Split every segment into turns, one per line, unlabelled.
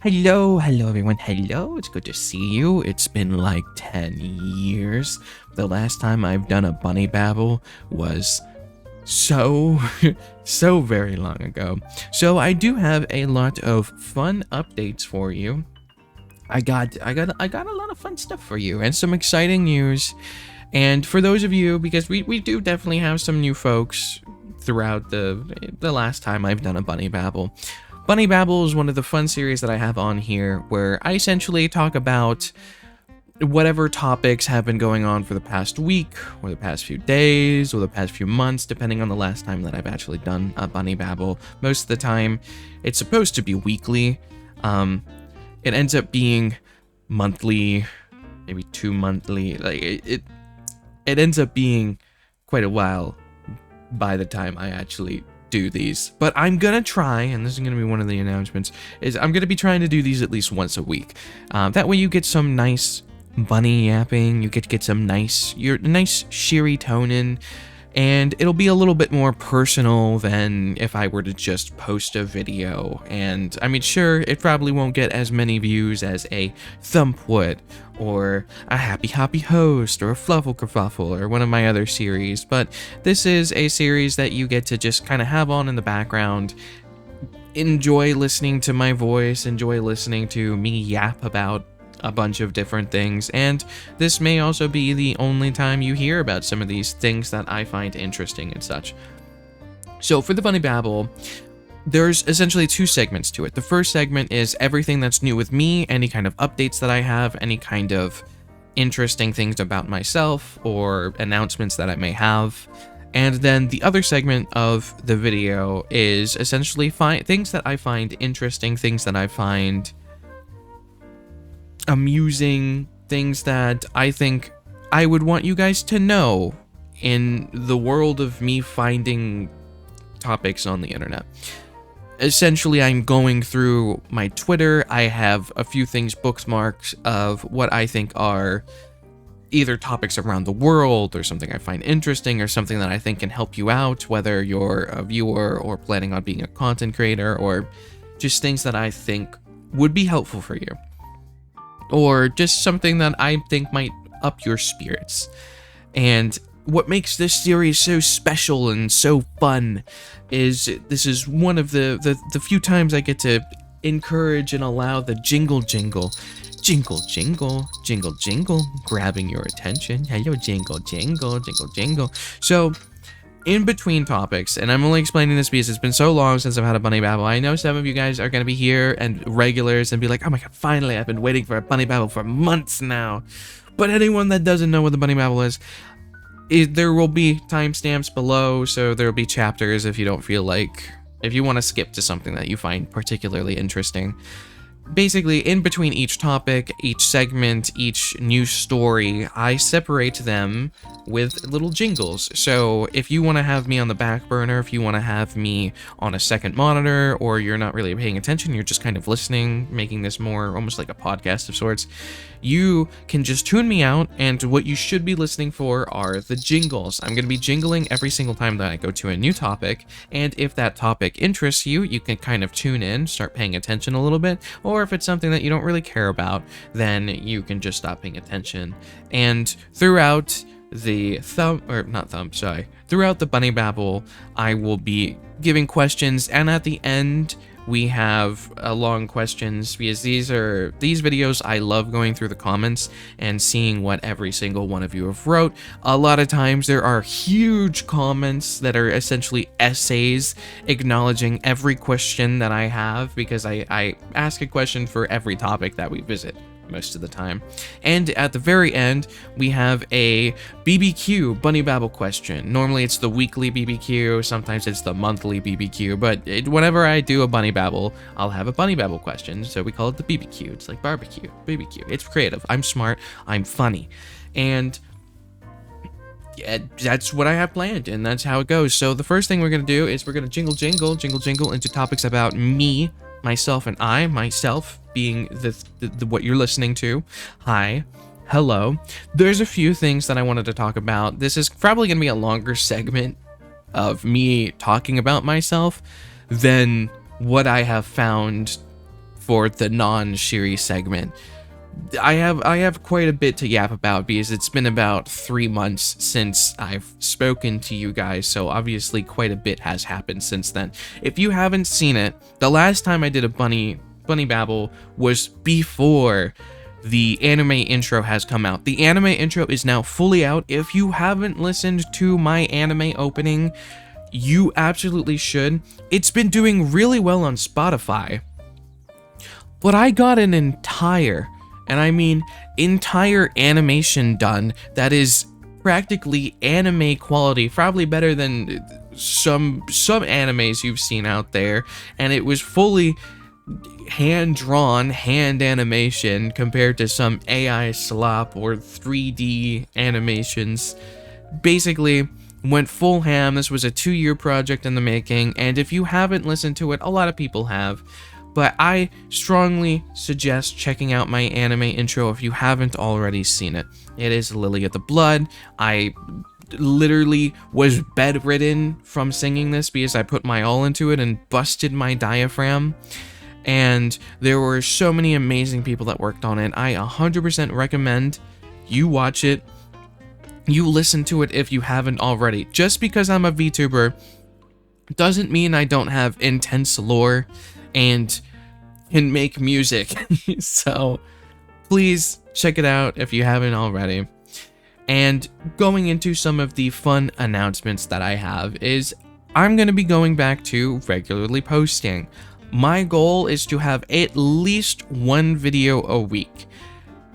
Hello, everyone. Hello, it's good to see you. It's been like 10 years. The last time I've done a bunny babble was so very long ago. So I do have a lot of fun updates for you. I got a lot of fun stuff for you and some exciting news. And for those of you, because we do definitely have some new folks throughout the last time I've done a bunny babble. Bunny Babble is one of the fun series that I have on here where I essentially talk about whatever topics have been going on for the past week or the past few days or the past few months, depending on the last time that I've actually done a Bunny Babble. Most of the time, it's supposed to be weekly. It ends up being monthly, maybe 2 monthly. Like it ends up being quite a while by the time I actually do these, but I'm gonna try, and this is gonna be one of the announcements, is I'm gonna be trying to do these at least once a week. That way you get some nice bunny yapping, you get some nice Shiri tonin, and it'll be a little bit more personal than if I were to just post a video. And I mean, sure, it probably won't get as many views as a Thump would, or a Happy Hoppy Host, or a Fluffle Kerfuffle, or one of my other series, but this is a series that you get to just kind of have on in the background, enjoy listening to my voice, enjoy listening to me yap about a bunch of different things, and this may also be the only time you hear about some of these things that I find interesting and such. So for the Bunny Babble, there's essentially 2 segments to it. The first segment is everything that's new with me, any kind of updates that I have, any kind of interesting things about myself, or announcements that I may have. And then the other segment of the video is essentially things that I find interesting, things that I find amusing, things that I think I would want you guys to know in the world of me finding topics on the internet. Essentially, I'm going through my Twitter. I have a few things bookmarked of what I think are either topics around the world, or something I find interesting, or something that I think can help you out, whether you're a viewer or planning on being a content creator, or just things that I think would be helpful for you, or just something that I think might up your spirits. And what makes this series so special and so fun is this is one of the few times I get to encourage and allow the jingle, grabbing your attention. Hello, jingle. So, in between topics, and I'm only explaining this because it's been so long since I've had a Bunny Babble. I know some of you guys are going to be here and regulars and be like, oh my god, finally, I've been waiting for a Bunny Babble for months now. But anyone that doesn't know what the Bunny Babble is, there will be timestamps below, so there will be chapters if you don't feel like, if you want to skip to something that you find particularly interesting. Basically, in between each topic, each segment, each news story, I separate them with little jingles. So if you want to have me on the back burner, if you want to have me on a second monitor, or you're not really paying attention, you're just kind of listening, making this more almost like a podcast of sorts, you can just tune me out, and what you should be listening for are the jingles. I'm going to be jingling every single time that I go to a new topic, and if that topic interests you, you can kind of tune in, start paying attention a little bit, or if it's something that you don't really care about, then you can just stop paying attention. And throughout the throughout the Bunny Babble, I will be giving questions, and at the end, we have long questions, because these videos, I love going through the comments and seeing what every single one of you have wrote. A lot of times there are huge comments that are essentially essays acknowledging every question that I have, because I ask a question for every topic that we visit most of the time. And at the very end, we have a BBQ Bunny Babble question. Normally it's the weekly BBQ, sometimes it's the monthly BBQ, but whenever I do a Bunny Babble, I'll have a Bunny Babble question, so we call it the BBQ. It's like barbecue, BBQ. It's creative. I'm smart. I'm funny. And yeah, that's what I have planned, and that's how it goes. So the first thing we're going to do is we're going to jingle into topics about me, myself, and myself being the what you're listening to. Hi, hello. There's a few things that I wanted to talk about. This is probably going to be a longer segment of me talking about myself than what I have found for the non-Shiri segment. I have quite a bit to yap about because it's been about 3 months since I've spoken to you guys, so obviously quite a bit has happened since then. If you haven't seen it, the last time I did a bunny babble was before the anime intro has come out. The anime intro is now fully out. If you haven't listened to my anime opening, you absolutely should. It's been doing really well on Spotify, but I got an entire, and I mean entire animation done that is practically anime quality, probably better than some animes you've seen out there, and it was fully hand-drawn, hand animation compared to some AI slop or 3D animations. Basically, went full ham. This was a 2-year project in the making, and if you haven't listened to it, a lot of people have, but I strongly suggest checking out my anime intro if you haven't already seen it. It is Lily of the Blood. I literally was bedridden from singing this because I put my all into it and busted my diaphragm. And there were so many amazing people that worked on it. I 100% recommend you watch it. You listen to it if you haven't already. Just because I'm a VTuber doesn't mean I don't have intense lore and can make music. So please check it out if you haven't already. And going into some of the fun announcements that I have is I'm going to be going back to regularly posting. My goal is to have at least one video a week.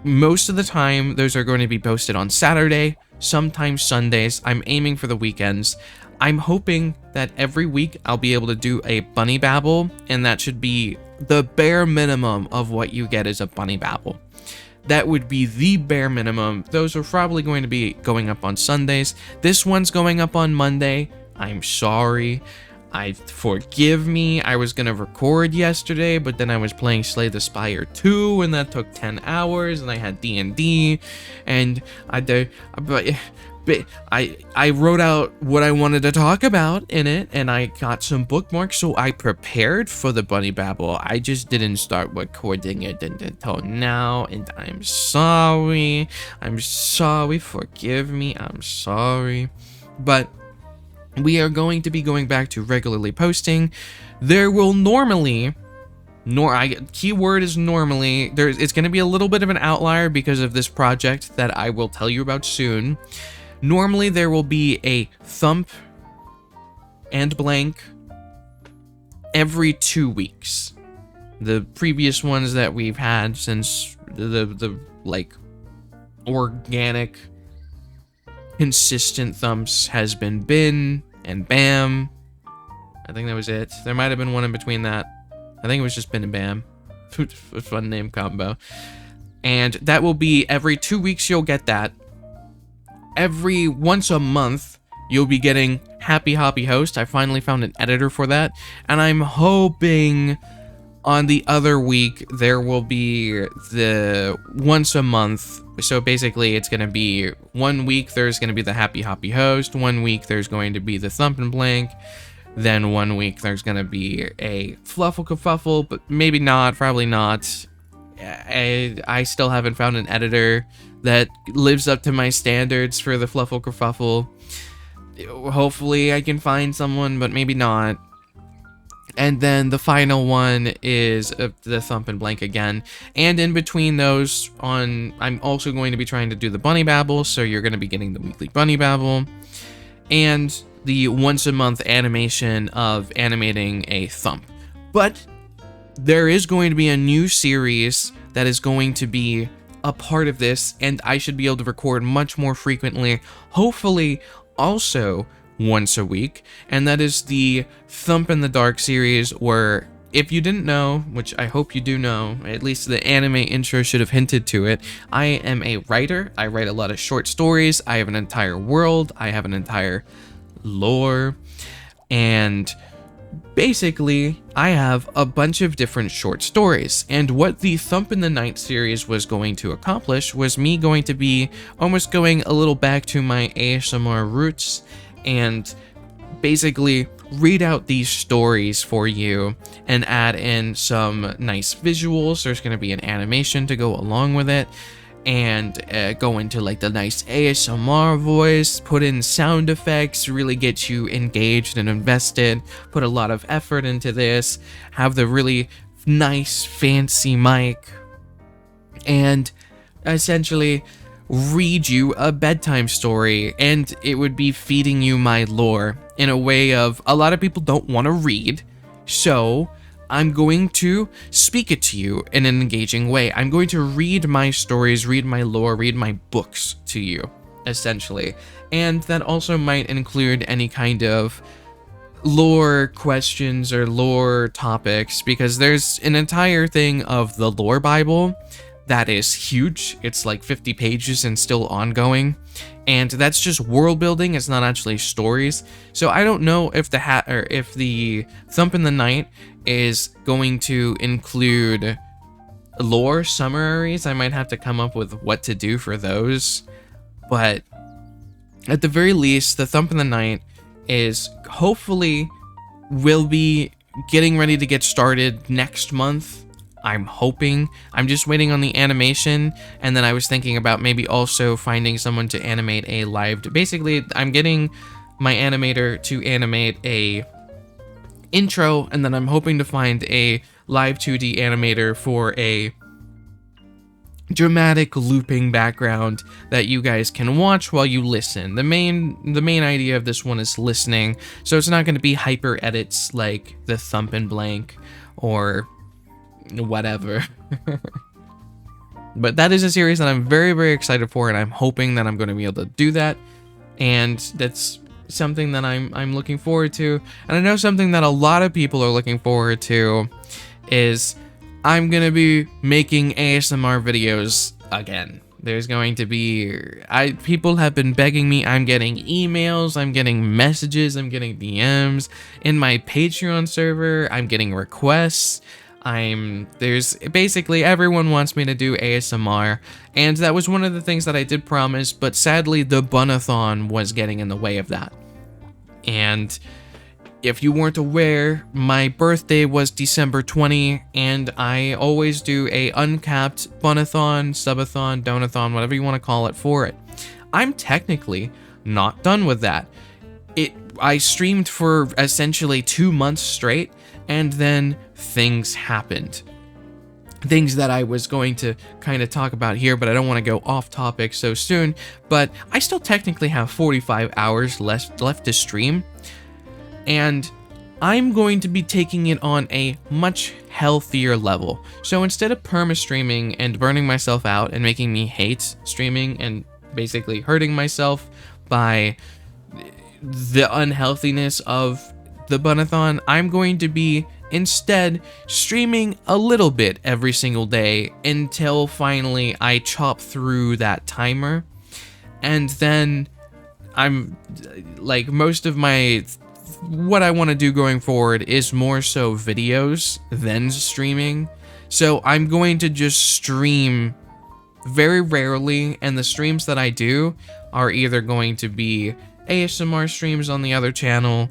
Most of the time, those are going to be posted on Saturday, sometimes Sundays. I'm aiming for the weekends. I'm hoping that every week I'll be able to do a bunny babble, and that should be the bare minimum of what you get as a bunny babble. That would be the bare minimum. Those are probably going to be going up on Sundays. This one's going up on Monday. I'm sorry. Forgive me. I was gonna record yesterday, but then I was playing Slay the Spire 2, and that took 10 hours, and I had D&D, and I wrote out what I wanted to talk about in it, and I got some bookmarks, so I prepared for the bunny babble. I just didn't start recording it until now, and I'm sorry. Forgive me. I'm sorry. But we are going to be going back to regularly posting. There will normally, keyword is normally, it's going to be a little bit of an outlier because of this project that I will tell you about soon. Normally there will be a thump and blank every 2 weeks. The previous ones that we've had since the like organic consistent thumps has been Bin and Bam. I think that was it. There might have been one in between that. I think it was just Bin and Bam. A fun name combo. And that will be every 2 weeks you'll get that. Every once a month you'll be getting Happy Hoppy Host. I finally found an editor for that. And I'm hoping on the other week there will be the once a month. So basically it's going to be 1 week there's going to be the Happy Hoppy Host, 1 week there's going to be the Thump and Blank, then 1 week there's going to be a Fluffle Kerfuffle, but maybe not, probably not. I still haven't found an editor that lives up to my standards for the Fluffle Kerfuffle. Hopefully I can find someone, but maybe not. And then the final one is the Thump and Blank again. And in between those, I'm also going to be trying to do the Bunny Babble, so you're going to be getting the weekly Bunny Babble. And the once a month animation of animating a Thump. But there is going to be a new series that is going to be a part of this, and I should be able to record much more frequently, hopefully also once a week, and that is the Thump in the Dark series, where, if you didn't know, which I hope you do know, at least the anime intro should have hinted to it, I am a writer. I write a lot of short stories. I have an entire world. I have an entire lore, and basically I have a bunch of different short stories, and what the Thump in the Night series was going to accomplish was me going to be almost going a little back to my ASMR roots and basically read out these stories for you and add in some nice visuals. There's going to be an animation to go along with it, and go into like the nice ASMR voice, put in sound effects, really get you engaged and invested, put a lot of effort into this, have the really nice fancy mic, and essentially read you a bedtime story. And it would be feeding you my lore in a way of, a lot of people don't want to read, so I'm going to speak it to you in an engaging way. I'm going to read my stories, read my lore, read my books to you, essentially. And that also might include any kind of lore questions or lore topics, because there's an entire thing of the lore Bible that is huge. It's like 50 pages and still ongoing, and that's just world building. It's not actually stories. So I don't know if the Thump in the Night is going to include lore summaries. I might have to come up with what to do for those, but at the very least, the Thump in the Night is hopefully will be getting ready to get started next month. I'm hoping. I'm just waiting on the animation, and then I was thinking about maybe also finding someone to animate a live. Basically, I'm getting my animator to animate a intro, and then I'm hoping to find a live 2D animator for a dramatic looping background that you guys can watch while you listen. The main idea of this one is listening, so it's not going to be hyper edits like the Thump and Blank or whatever. But that is a series that I'm very, very excited for, and I'm hoping that I'm going to be able to do that, and that's something that I'm looking forward to. And I know something that a lot of people are looking forward to is I'm going to be making ASMR videos again. There's going to be, people have been begging me. I'm getting emails, I'm getting messages, I'm getting DMs in my Patreon server, I'm getting requests. There's basically everyone wants me to do ASMR, and that was one of the things that I did promise, but sadly the bunathon was getting in the way of that. And if you weren't aware, my birthday was December 20, and I always do a uncapped bunathon, subathon, donathon, whatever you want to call it for it. I'm technically not done with that. I streamed for essentially 2 months straight, and then things happened. Things that I was going to kind of talk about here, but I don't want to go off topic so soon. But I still technically have 45 hours left to stream, and I'm going to be taking it on a much healthier level. So instead of perma-streaming and burning myself out and making me hate streaming and basically hurting myself by the unhealthiness of the bunathon, I'm going to be instead streaming a little bit every single day until finally I chop through that timer. And then I'm like, most of what I want to do going forward is more so videos than streaming. So I'm going to just stream very rarely, and the streams that I do are either going to be ASMR streams on the other channel,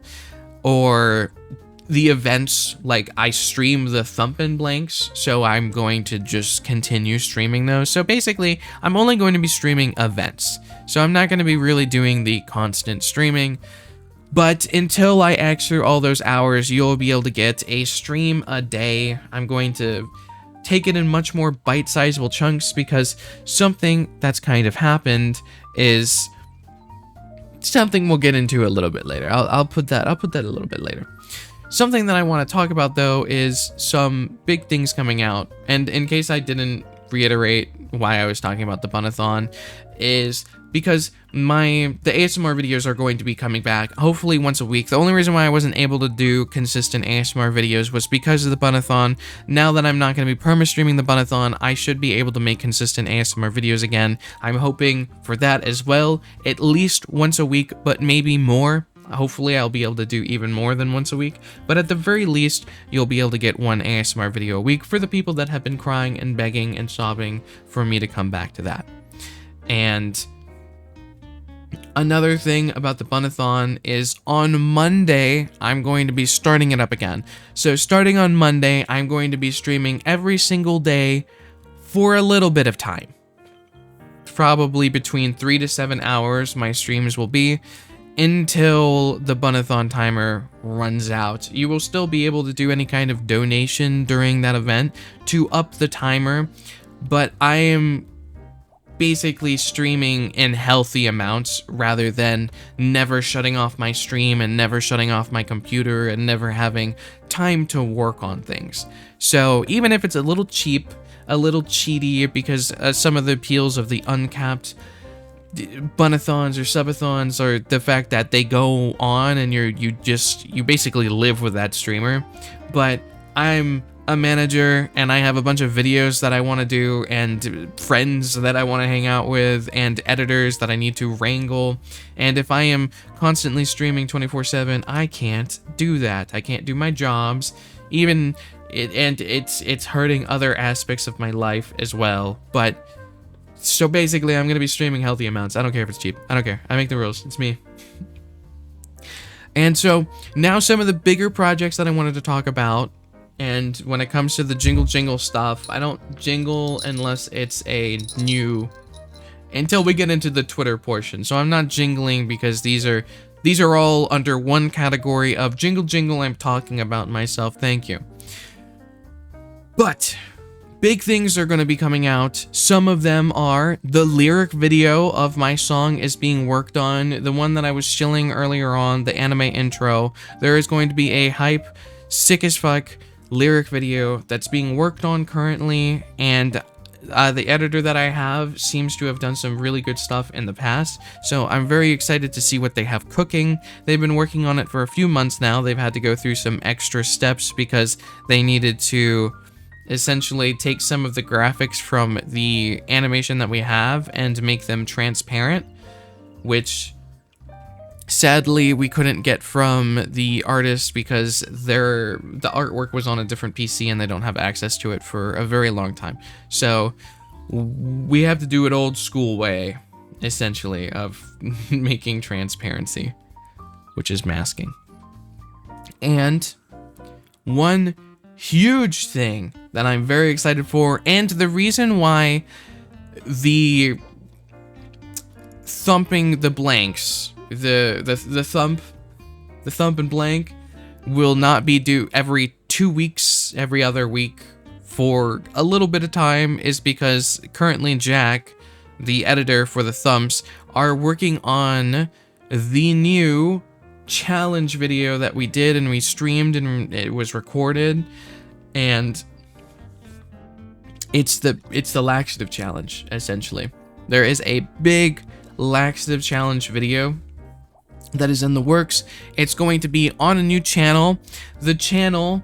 or the events, like I stream the Thump and Blanks, so I'm going to just continue streaming those. So basically, I'm only going to be streaming events, so I'm not going to be really doing the constant streaming. But until I extra all those hours, you'll be able to get a stream a day. I'm going to take it in much more bite-sizable chunks, because something that's kind of happened is something we'll get into a little bit later. I'll put that a little bit later. Something that I want to talk about though is some big things coming out, and in case I didn't reiterate why I was talking about the bunathon, is because the ASMR videos are going to be coming back hopefully once a week. The only reason why I wasn't able to do consistent ASMR videos was because of the bunathon. Now that I'm not going to be perma-streaming the bunathon, I should be able to make consistent ASMR videos again. I'm hoping for that as well, at least once a week, but maybe more. Hopefully I'll be able to do even more than once a week, but at the very least, you'll be able to get one ASMR video a week for the people that have been crying and begging and sobbing for me to come back to that. And Another thing about the Bunathon is on Monday, I'm going to be starting it up again. So starting on Monday, I'm going to be streaming every single day for a little bit of time. Probably between 3 to 7 hours my streams will be until the Bunathon timer runs out. You will still be able to do any kind of donation during that event to up the timer, but I am basically streaming in healthy amounts rather than never shutting off my stream and never shutting off my computer and never having time to work on things. So even if it's a little cheap, a little cheaty, because some of the appeals of the uncapped Bunathons or subathons are the fact that they go on and you basically live with that streamer. But I'm a manager and I have a bunch of videos that I want to do and friends that I want to hang out with and editors that I need to wrangle, and if I am constantly streaming 24/7, I can't do that. I can't do my jobs, and it's hurting other aspects of my life as well. But so basically I'm gonna be streaming healthy amounts. I don't care if it's cheap. I don't care. I make the rules. It's me. And so now some of the bigger projects that I wanted to talk about. And when it comes to the jingle stuff, I don't jingle unless it's a new, until we get into the Twitter portion. So I'm not jingling because these are all under one category of jingle. I'm talking about myself. Thank you. But big things are going to be coming out. Some of them are the lyric video of my song is being worked on. The one that I was shilling earlier on, the anime intro. There is going to be a hype, sick as fuck lyric video that's being worked on currently, and the editor that I have seems to have done some really good stuff in the past, so I'm very excited to see what they have cooking. They've been working on it for a few months now. They've had to go through some extra steps because they needed to essentially take some of the graphics from the animation that we have and make them transparent, which sadly we couldn't get from the artist because the artwork was on a different PC and they don't have access to it for a very long time. So we have to do it old school way, essentially, of making transparency, which is masking. And one huge thing that I'm very excited for, and the reason why the thumping the blanks, the thump and blank will not be due every 2 weeks, every other week for a little bit of time, is because currently Jack, the editor for the thumps, are working on the new challenge video that we did and we streamed and it was recorded, and it's the laxative challenge. Essentially, there is a big laxative challenge video that is in the works. It's going to be on a new channel. The channel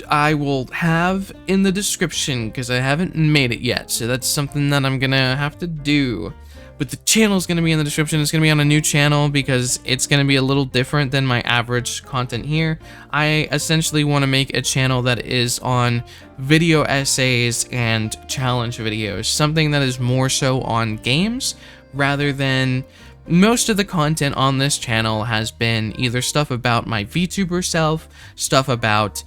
I will have in the description because I haven't made it yet, so that's something that I'm gonna have to do. But the channel is going to be in the description. It's going to be on a new channel because it's going to be a little different than my average content here. I essentially want to make a channel that is on video essays and challenge videos, something that is more so on games rather than... Most of the content on this channel has been either stuff about my VTuber self, stuff about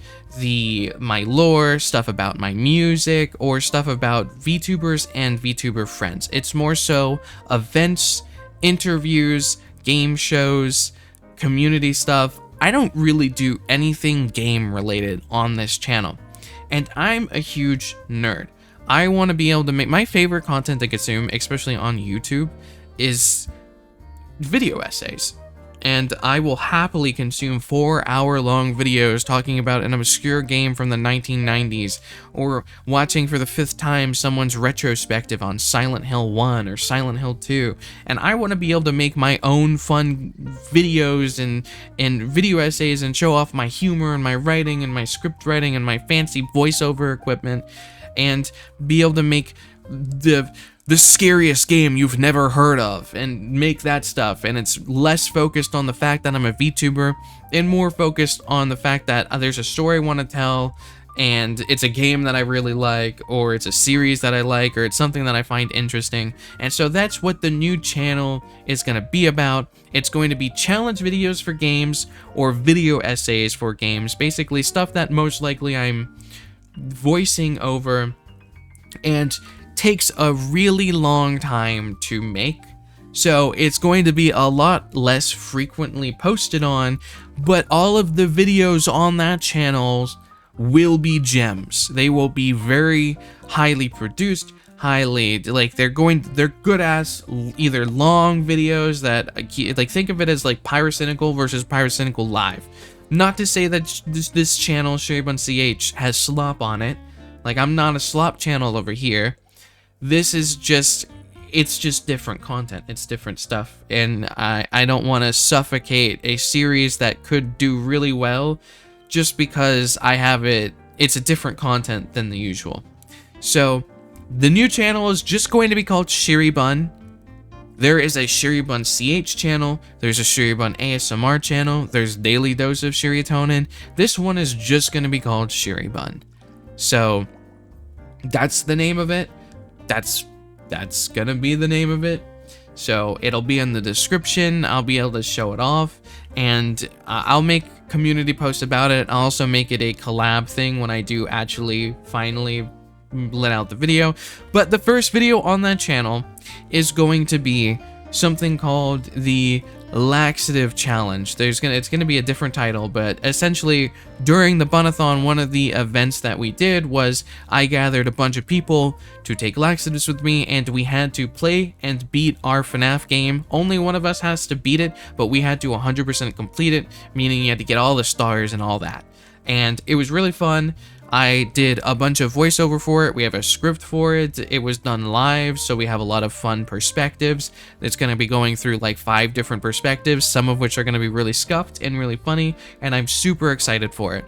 my lore, stuff about my music, or stuff about VTubers and VTuber friends. It's more so events, interviews, game shows, community stuff. I don't really do anything game related on this channel, and I'm a huge nerd. I want to be able to make my favorite content to consume, especially on YouTube, is video essays, and I will happily consume 4-hour-long videos talking about an obscure game from the 1990s, or watching for the 5th time someone's retrospective on Silent Hill 1 or Silent Hill 2, and I want to be able to make my own fun videos and video essays and show off my humor and my writing and my script writing and my fancy voiceover equipment, and be able to make the scariest game you've never heard of and make that stuff. And it's less focused on the fact that I'm a VTuber and more focused on the fact that there's a story I want to tell and it's a game that I really like, or it's a series that I like, or it's something that I find interesting. And so that's what the new channel is going to be about. It's going to be challenge videos for games or video essays for games, basically stuff that most likely I'm voicing over and takes a really long time to make. So it's going to be a lot less frequently posted on, but all of the videos on that channel will be gems. They will be very highly produced, they're good ass either long videos that like, think of it as like Pyrocynical versus Pyrocynical Live. Not to say that this channel, Shirybun CH, has slop on it. Like, I'm not a slop channel over here. This is just, it's just different content. It's different stuff. And I don't want to suffocate a series that could do really well just because it's a different content than the usual. So, the new channel is just going to be called Shirybun. There is a Shirybun CH channel, there's a Shirybun ASMR channel, there's Daily Dose of Shiritonin. This one is just going to be called Shirybun. So, that's the name of it. That's going to be the name of it. So, it'll be in the description, I'll be able to show it off, and I'll make community posts about it. I'll also make it a collab thing when I do actually finally let out the video. But the first video on that channel is going to be something called the Laxative Challenge. It's gonna be a different title, but essentially during the Bunathon, one of the events that we did was I gathered a bunch of people to take laxatives with me, and we had to play and beat our FNAF game. Only one of us has to beat it, but we had to 100% complete it, meaning you had to get all the stars and all that. And it was really fun. I did a bunch of voiceover for it. We have a script for it. It was done live, so we have a lot of fun perspectives. It's going to be going through like 5 different perspectives, some of which are going to be really scuffed and really funny, and I'm super excited for it.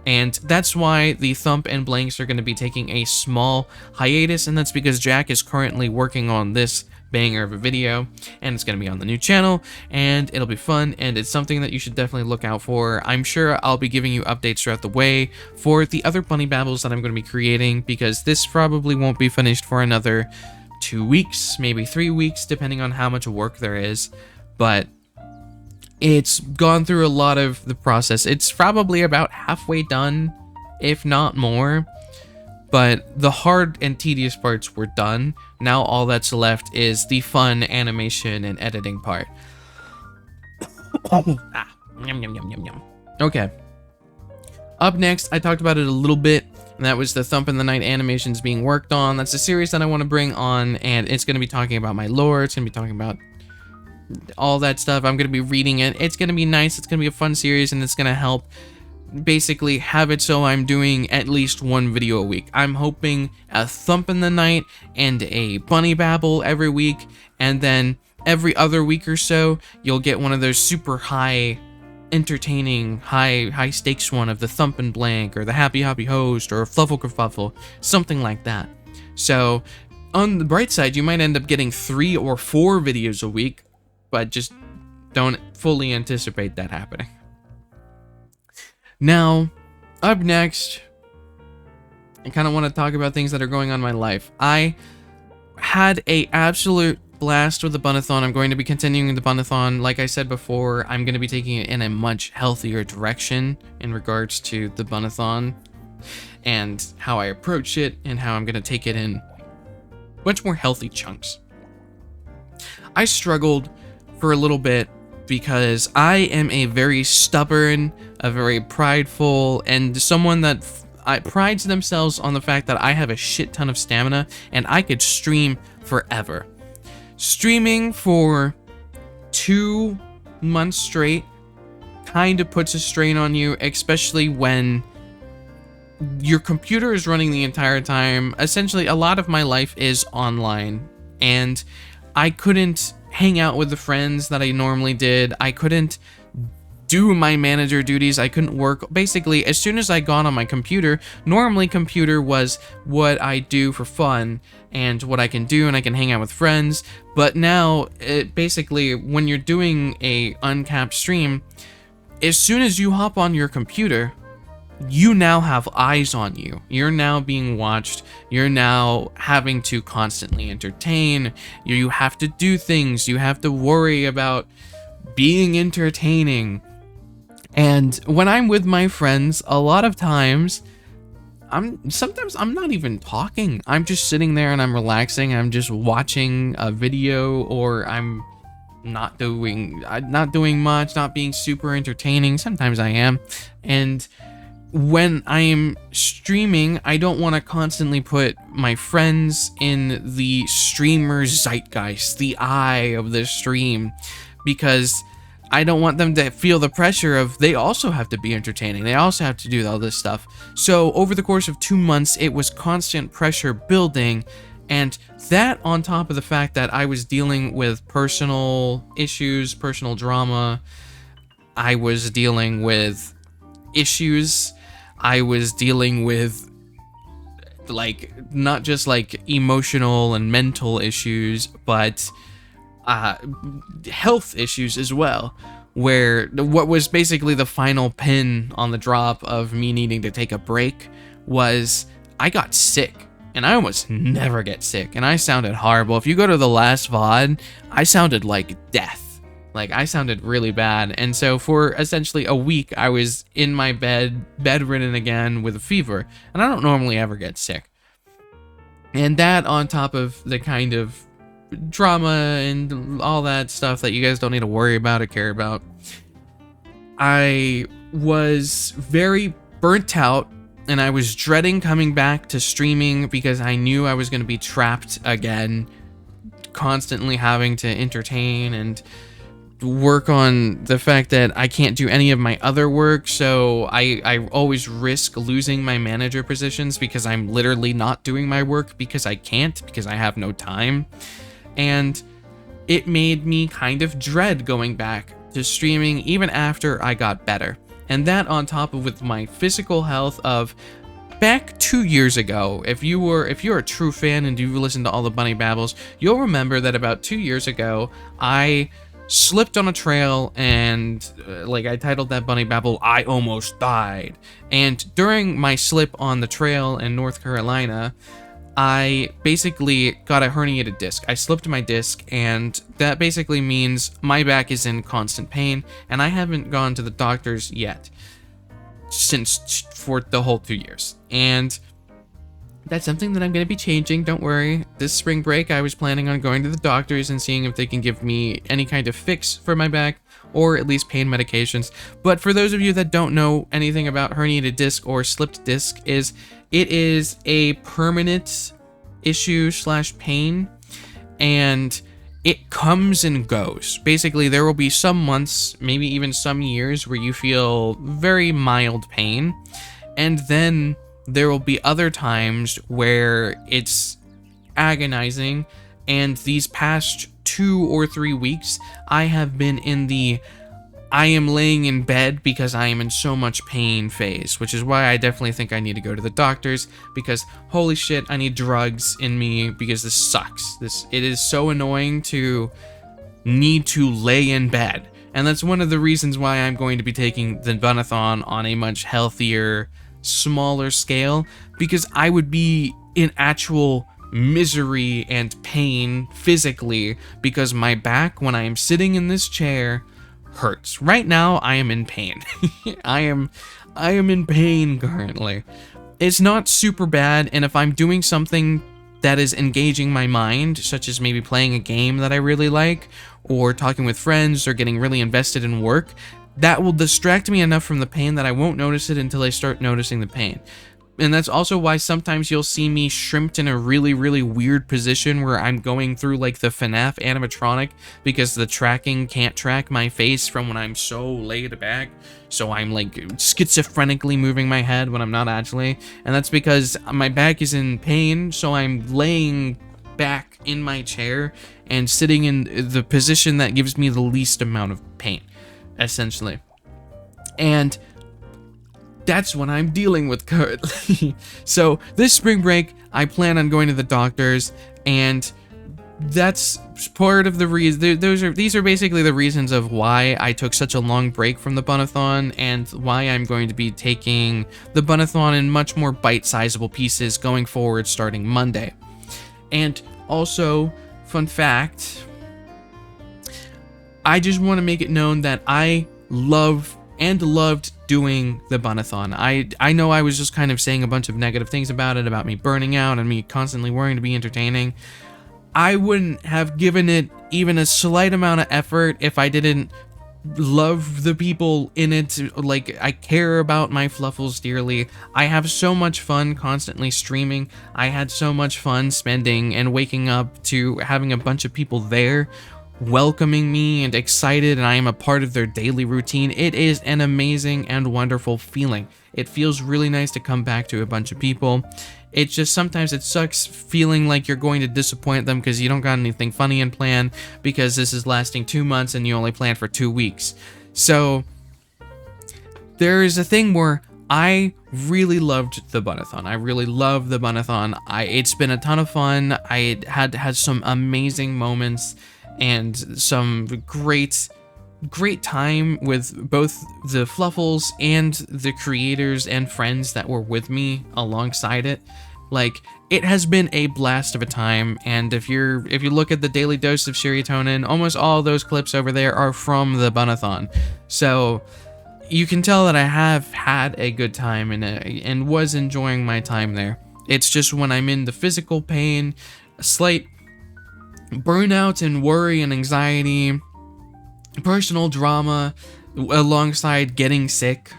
And that's why the Thump and Blanks are going to be taking a small hiatus, and that's because Jack is currently working on this banger of a video, and it's going to be on the new channel, and it'll be fun, and it's something that you should definitely look out for. I'm sure I'll be giving you updates throughout the way for the other bunny babbles that I'm going to be creating, because this probably won't be finished for another 2 weeks, maybe 3 weeks, depending on how much work there is. But it's gone through a lot of the process. It's probably about halfway done, if not more. But the hard and tedious parts were done. Now all that's left is the fun animation and editing part. Yum, yum, yum, yum, yum. Okay. Up next, I talked about it a little bit, and that was the Thump in the Night animations being worked on. That's a series that I want to bring on, and it's going to be talking about my lore. It's going to be talking about all that stuff. I'm going to be reading it. It's going to be nice. It's going to be a fun series, and it's going to help basically have it so I'm doing at least 1 video a week. I'm hoping a Thump in the Night and a Bunny Babble every week, and then every other week or so you'll get one of those super high entertaining high stakes one of the Thump and Blank or the Happy Host or Fluffle Kerfuffle, something like that. So on the bright side, you might end up getting 3 or 4 videos a week, but just don't fully anticipate that happening. Now, up next, I kind of want to talk about things that are going on in my life. I had a absolute blast with the Bunathon. I'm going to be continuing the Bunathon. Like I said before, I'm going to be taking it in a much healthier direction in regards to the Bunathon and how I approach it and how I'm going to take it in much more healthy chunks. I struggled for a little bit because I am a very stubborn, a very prideful, and someone that prides themselves on the fact that I have a shit ton of stamina and I could stream forever. Streaming for 2 months straight kind of puts a strain on you, especially when your computer is running the entire time. Essentially, a lot of my life is online, and I couldn't hang out with the friends that I normally did. I couldn't do my manager duties. I couldn't work. Basically, as soon as I got on my computer, normally computer was what I do for fun and what I can do, and I can hang out with friends. But now, basically, when you're doing a uncapped stream, as soon as you hop on your computer, you now have eyes on you. You're now being watched. You're now having to constantly entertain. You have to do things. You have to worry about being entertaining. And when I'm with my friends, a lot of times, sometimes I'm not even talking. I'm just sitting there and I'm relaxing. I'm just watching a video, or I'm not doing much, not being super entertaining. Sometimes I am. And when I am streaming, I don't want to constantly put my friends in the streamer's zeitgeist, the eye of the stream, because I don't want them to feel the pressure of they also have to be entertaining. They also have to do all this stuff. So over the course of 2 months, it was constant pressure building, and that on top of the fact that I was dealing with personal issues, personal drama, I was dealing with issues, I was dealing with like not just like emotional and mental issues, but health issues as well, where what was basically the final pin on the drop of me needing to take a break was I got sick. And I almost never get sick, and I sounded horrible. If you go to the last VOD, I sounded like death. Like, I sounded really bad. And so for essentially a week, I was in my bed, bedridden again with a fever. And I don't normally ever get sick. And that on top of the kind of drama and all that stuff that you guys don't need to worry about or care about, I was very burnt out. And I was dreading coming back to streaming because I knew I was going to be trapped again, constantly having to entertain and work on the fact that I can't do any of my other work. So I always risk losing my manager positions because I'm literally not doing my work because I can't, because I have no time. And it made me kind of dread going back to streaming even after I got better. And that on top of with my physical health of back 2 years ago, if you're a true fan and you listen to all the Bunny Babbles, you'll remember that about 2 years ago, I slipped on a trail and like I titled that Bunny Babble, I Almost Died. And during my slip on the trail in North Carolina, I basically got a herniated disc. I slipped my disc, and that basically means my back is in constant pain, and I haven't gone to the doctors yet for the whole 2 years. And that's something that I'm going to be changing, don't worry. This spring break, I was planning on going to the doctors and seeing if they can give me any kind of fix for my back, or at least pain medications. But for those of you that don't know anything about herniated disc or slipped disc, it is a permanent issue / pain, and it comes and goes. Basically, there will be some months, maybe even some years, where you feel very mild pain, and then there will be other times where it's agonizing. And these past 2 or 3 weeks, I have been in the I am laying in bed because I am in so much pain phase, which is why I definitely think I need to go to the doctors, because holy shit, I need drugs in me because this sucks. It is so annoying to need to lay in bed. And that's one of the reasons why I'm going to be taking the Bunathon on a much healthier, smaller scale, because I would be in actual misery and pain physically because my back, when I am sitting in this chair, hurts. Right now, I am in pain. I am in pain currently. It's not super bad, and if I'm doing something that is engaging my mind, such as maybe playing a game that I really like, or talking with friends, or getting really invested in work, that will distract me enough from the pain that I won't notice it until I start noticing the pain. And that's also why sometimes you'll see me shrimped in a really, really weird position where I'm going through like the FNAF animatronic because the tracking can't track my face from when I'm so laid back. So I'm like schizophrenically moving my head when I'm not actually. And that's because my back is in pain, so I'm laying back in my chair and sitting in the position that gives me the least amount of pain, essentially. And that's what I'm dealing with currently. So this spring break, I plan on going to the doctors, and that's part of the reason. These are basically the reasons of why I took such a long break from the Bunathon, and why I'm going to be taking the Bunathon in much more bite-sizable pieces going forward starting Monday. And also, fun fact, I just want to make it known that I love and loved doing the Bunathon. I know I was just kind of saying a bunch of negative things about it, about me burning out and me constantly worrying to be entertaining. I wouldn't have given it even a slight amount of effort if I didn't love the people in it. Like, I care about my fluffles dearly. I have so much fun constantly streaming. I had so much fun spending and waking up to having a bunch of people there welcoming me and excited, and I am a part of their daily routine. It is an amazing and wonderful feeling. It feels really nice to come back to a bunch of people. It's just sometimes it sucks feeling like you're going to disappoint them because you don't got anything funny in plan, because this is lasting 2 months and you only plan for 2 weeks. So there is a thing where I really loved the Bunathon. I really love the Bunathon. It's been a ton of fun. I had some amazing moments and some great time with both the Fluffles and the creators and friends that were with me alongside it. Like, it has been a blast of a time, and if you look at the daily dose of Shiritonin, almost all those clips over there are from the Bunathon. So you can tell that I have had a good time and was enjoying my time there. It's just when I'm in the physical pain, a slight burnout and worry and anxiety, personal drama alongside getting sick,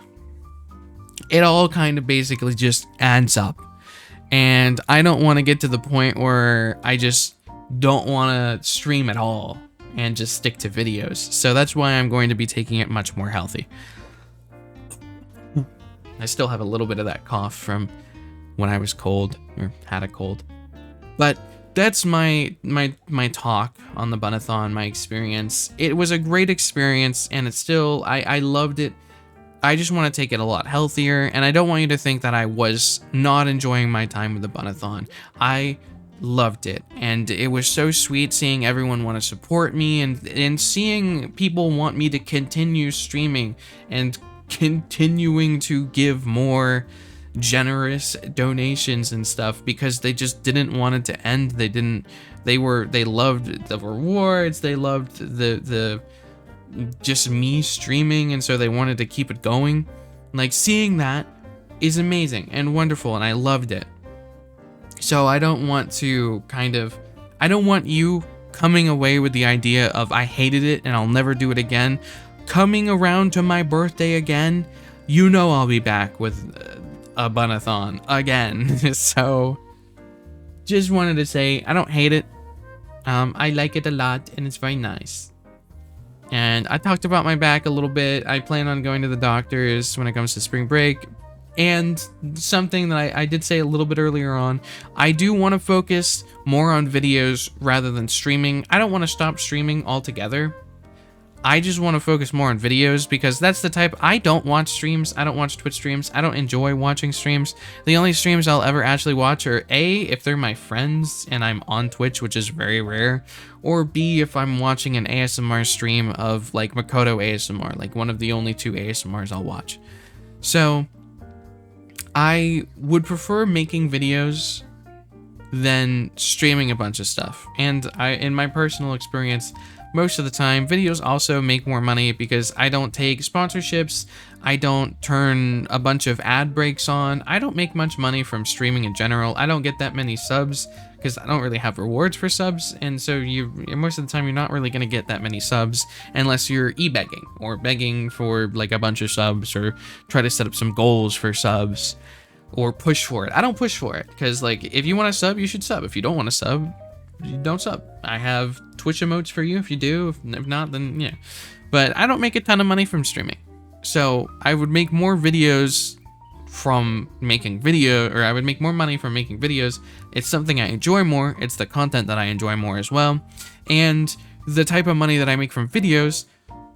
it all kind of basically just adds up. And I don't want to get to the point where I just don't want to stream at all and just stick to videos. So that's why I'm going to be taking it much more healthy. I still have a little bit of that cough from when I was cold, or had a cold. But that's my talk on the Bunathon, my experience. It was a great experience, and it's still, I loved it. I just want to take it a lot healthier, and I don't want you to think that I was not enjoying my time with the Bunathon. I loved it, and it was so sweet seeing everyone want to support me, and seeing people want me to continue streaming and continuing to give more generous donations and stuff, because they just didn't want it to end. They loved the rewards, they loved the just me streaming, and so they wanted to keep it going. Like, seeing that is amazing and wonderful, and I loved it. So I don't want you coming away with the idea of I hated it and I'll never do it again. Coming around to my birthday again, you know I'll be back with a Bunathon again. So just wanted to say I don't hate it. I like it a lot, and it's very nice. And I talked about my back a little bit. I plan on going to the doctors when it comes to spring break. And something that I did say a little bit earlier on, I do want to focus more on videos rather than streaming. I don't want to stop streaming altogether. I just want to focus more on videos, because that's the type. I don't watch streams. I don't watch Twitch streams. I don't enjoy watching streams. The only streams I'll ever actually watch are A, if they're my friends and I'm on Twitch, which is very rare, or B, if I'm watching an ASMR stream of like Makoto ASMR, like one of the only 2 ASMRs I'll watch. So I would prefer making videos than streaming a bunch of stuff. And in my personal experience, most of the time, videos also make more money because I don't take sponsorships, I don't turn a bunch of ad breaks on, I don't make much money from streaming in general, I don't get that many subs because I don't really have rewards for subs, and so most of the time you're not really going to get that many subs unless you're e-begging or begging for like a bunch of subs, or try to set up some goals for subs or push for it. I don't push for it because, like, if you want to sub, you should sub. If you don't want to sub, you don't sub. I have Twitch emotes for you if you do. If not, then yeah. But I don't make a ton of money from streaming. So I would make more videos from making I would make more money from making videos. It's something I enjoy more. It's the content that I enjoy more as well. And the type of money that I make from videos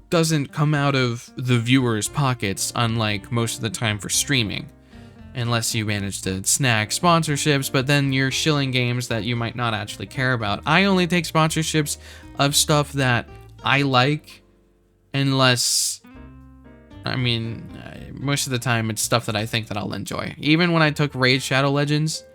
doesn't come out of the viewers' pockets, unlike most of the time for streaming. unless you manage to snag sponsorships, but then you're shilling games that you might not actually care about. I only take sponsorships of stuff that I like, unless, I mean, most of the time it's stuff that I think that I'll enjoy. Even when I took Raid Shadow Legends,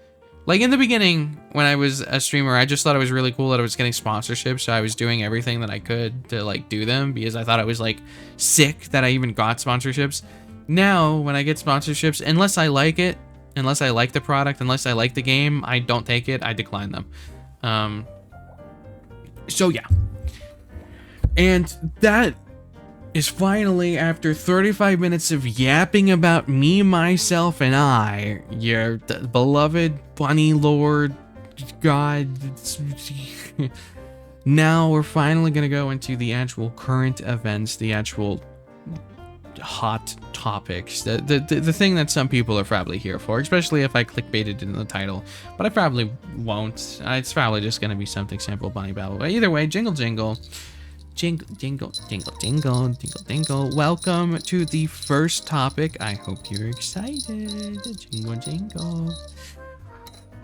like in the beginning when I was a streamer, I just thought it was really cool that I was getting sponsorships, so I was doing everything that I could to like do them, because I thought it was like sick that I even got sponsorships. Now, when I get sponsorships, unless I like it, unless I like the product, unless I like the game, I don't take it, I decline them. So yeah. And that is finally, after 35 minutes of yapping about me, myself, and I, your beloved bunny lord god. Now we're finally gonna go into the actual current events, the actual hot topics, the thing that some people are probably here for, especially if I clickbaited in the title, but I probably won't. It's probably just gonna be something simple, bunny babble. But either way, jingle jingle. Jingle, jingle, jingle, jingle, jingle, jingle. Welcome to the first topic. I hope you're excited. Jingle, jingle.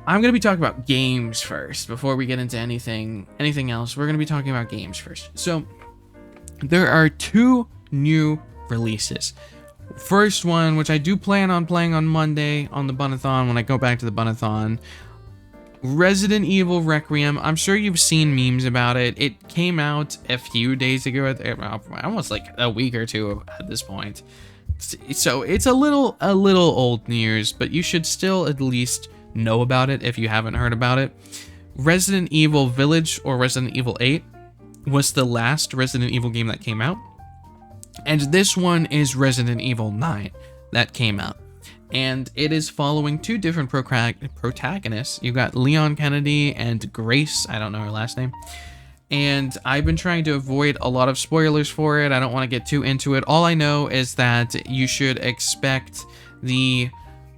I'm going to be talking about games first before we get into anything else. We're going to be talking about games first. So, there are 2 new releases. First one, which I do plan on playing on Monday on the Bunathon when I go back to the Bunathon. Resident Evil Requiem. I'm sure you've seen memes about it. It came out a few days ago, almost like a week or 2 at this point. So it's a little old news, but you should still at least know about it if you haven't heard about it. Resident Evil Village, or Resident Evil 8, was the last Resident Evil game that came out. And this one is Resident Evil 9 that came out. And it is following 2 different protagonists. You got Leon Kennedy and Grace. I don't know her last name. And I've been trying to avoid a lot of spoilers for it. I don't want to get too into it. All I know is that you should expect the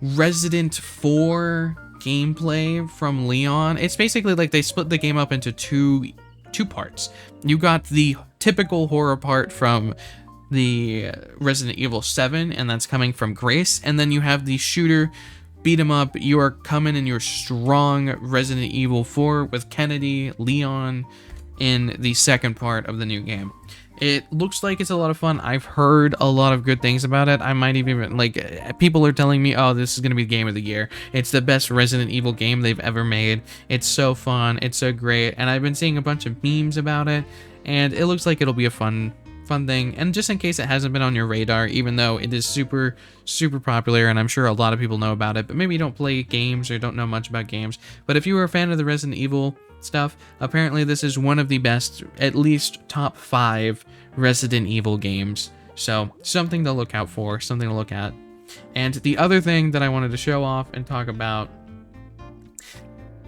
Resident 4 gameplay from Leon. It's basically like they split the game up into two parts. You got the typical horror part from the Resident Evil 7, and that's coming from Grace, and then you have the shooter beat 'em up. You are coming in your strong Resident Evil 4 with Kennedy, Leon in the second part of the new game. It looks like it's a lot of fun. I've heard a lot of good things about it. I might even, like, people are telling me, oh, this is going to be the game of the year. It's the best Resident Evil game they've ever made. It's so fun. It's so great. And I've been seeing a bunch of memes about it, and it looks like it'll be a fun thing. And just in case it hasn't been on your radar, even though it is super popular, and I'm sure a lot of people know about it, but maybe you don't play games or don't know much about games. But if you were a fan of the Resident Evil stuff, apparently this is one of the best, at least top 5 Resident Evil games. So something to look out for, something to look at. And the other thing that I wanted to show off and talk about,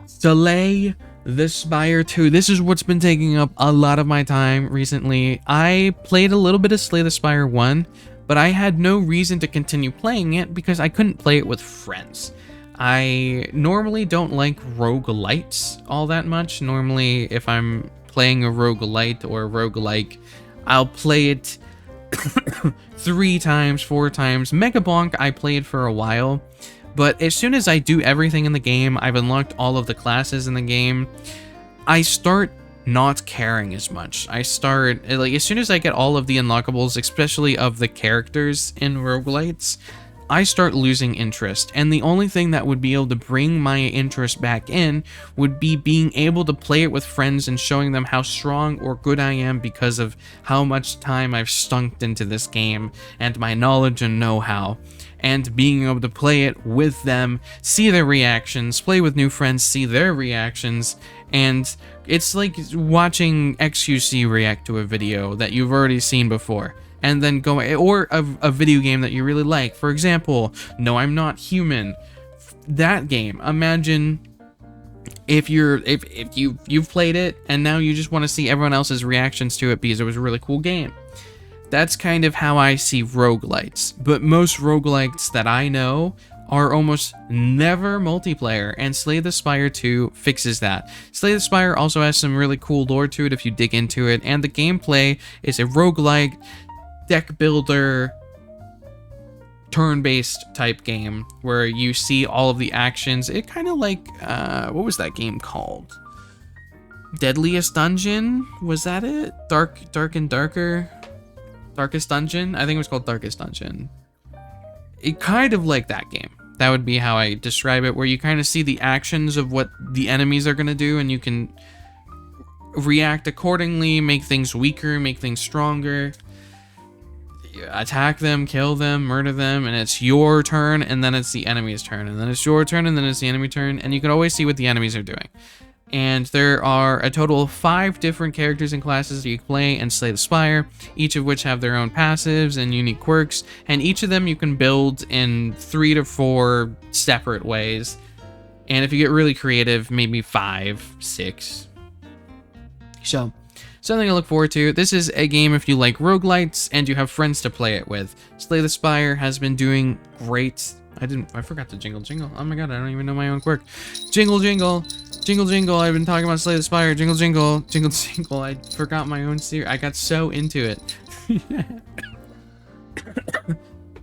Slay the Spire 2. This is what's been taking up a lot of my time recently. I played a little bit of Slay the Spire 1, but I had no reason to continue playing it because I couldn't play it with friends. I normally don't like roguelites all that much. Normally, if I'm playing a roguelite or a roguelike, I'll play it 3 times, 4 times. Mega Bonk I played for a while, but as soon as I do everything in the game, I've unlocked all of the classes in the game, I start not caring as much. I start, like, as soon as I get all of the unlockables, especially of the characters in roguelites, I start losing interest, and the only thing that would be able to bring my interest back in would be being able to play it with friends and showing them how strong or good I am because of how much time I've sunk into this game and my knowledge and know-how, and being able to play it with them, see their reactions, play with new friends, see their reactions, and it's like watching XQC react to a video that you've already seen before. And then go, or a video game that you really like. For example, No, I'm Not Human. That game. Imagine if you've played it and now you just want to see everyone else's reactions to it because it was a really cool game. That's kind of how I see roguelites. But most roguelites that I know are almost never multiplayer, and Slay the Spire 2 fixes that. Slay the Spire also has some really cool lore to it if you dig into it, and the gameplay is a roguelike deck builder turn-based type game where you see all of the actions. It kind of like, what was that game called? Deadliest Dungeon? Was that it? Dark and Darker? Darkest Dungeon? I think it was called Darkest Dungeon. It kind of like that game. That would be how I describe it, where you kind of see the actions of what the enemies are going to do, and you can react accordingly, make things weaker, make things stronger, attack them, kill them, murder them, and it's your turn, and then it's the enemy's turn, and then it's your turn, and then it's the enemy turn, and you can always see what the enemies are doing. And there are a total of 5 different characters and classes that you can play and Slay the Spire, each of which have their own passives and unique quirks, and each of them you can build in 3 to 4 separate ways. And if you get really creative, maybe 5, 6. So, something to look forward to. This is a game if you like roguelites and you have friends to play it with. Slay the Spire has been doing great. I forgot to jingle jingle. Oh my god, I don't even know my own quirk. Jingle jingle. Jingle jingle, I've been talking about Slay the Spire. Jingle jingle, jingle jingle. I forgot my own series. I got so into it.